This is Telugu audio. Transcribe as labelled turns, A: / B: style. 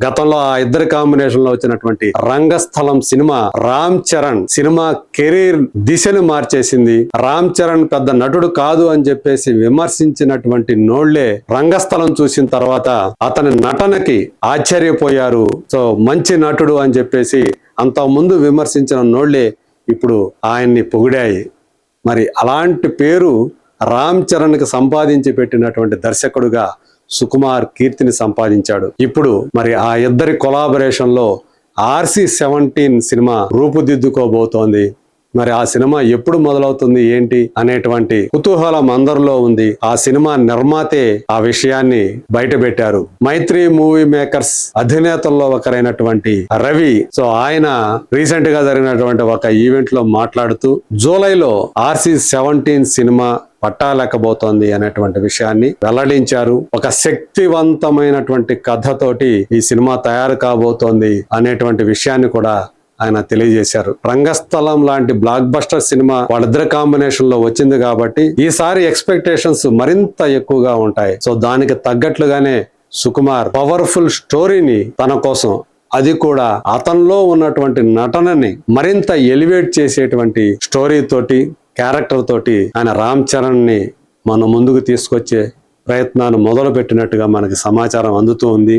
A: గతంలో ఆ ఇద్దరి కాంబినేషన్ లో వచ్చినటువంటి Rangasthalam cinema Ram Charan cinema career దిశను మార్చేసింది. రామ్ చరణ్ పెద్ద నటుడు కాదు అని చెప్పేసి విమర్శించినటువంటి నోళ్లే రంగస్థలం చూసిన తర్వాత అతని నటనకి ఆశ్చర్యపోయారు. సో మంచి నటుడు అని చెప్పేసి అంత ముందు విమర్శించిన నోళ్లే ఇప్పుడు ఆయన్ని పొగిడాయి. మరి అలాంటి పేరు రామ్ చరణ్ కి సంపాదించి పెట్టినటువంటి దర్శకుడుగా సుకుమార్ కీర్తిని సంపాదించాడు. ఇప్పుడు మరి ఆ ఇద్దరి కొలాబరేషన్ లో RC-17 సినిమా రూపుదిద్దుకోబోతోంది. మరి ఆ సినిమా ఎప్పుడు మొదలవుతుంది ఏంటి అనేటువంటి కుతూహలం అందరిలో ఉంది. ఆ సినిమా నిర్మాతే ఆ విషయాన్ని బయటపెట్టారు. మైత్రి మూవీ మేకర్స్ అధినేతల్లో ఒకరైనటువంటి రవి. సో ఆయన రీసెంట్ గా జరిగినటువంటి ఒక ఈవెంట్ లో మాట్లాడుతూ జూలైలో RC-17 సినిమా పట్టాలేకపోతోంది అనేటువంటి విషయాన్ని వెల్లడించారు. ఒక శక్తివంతమైనటువంటి కథతోటి ఈ సినిమా తయారు కాబోతోంది అనేటువంటి విషయాన్ని కూడా ఆయన తెలియజేశారు. రంగస్థలం లాంటి బ్లాక్ బస్టర్ సినిమా వాళ్ళిద్దరి కాంబినేషన్ లో వచ్చింది కాబట్టి ఈసారి ఎక్స్పెక్టేషన్స్ మరింత ఎక్కువగా ఉంటాయి. సో దానికి తగ్గట్లుగానే సుకుమార్ పవర్ఫుల్ స్టోరీని తన కోసం, అది కూడా అతనిలో ఉన్నటువంటి నటనని మరింత ఎలివేట్ చేసేటువంటి స్టోరీ తోటి, క్యారెక్టర్ తోటి ఆయన రామ్ చరణ్ ని మన ముందుకు తీసుకొచ్చే ప్రయత్నాన్ని మొదలు పెట్టినట్టుగా మనకి సమాచారం అందుతూ ఉంది.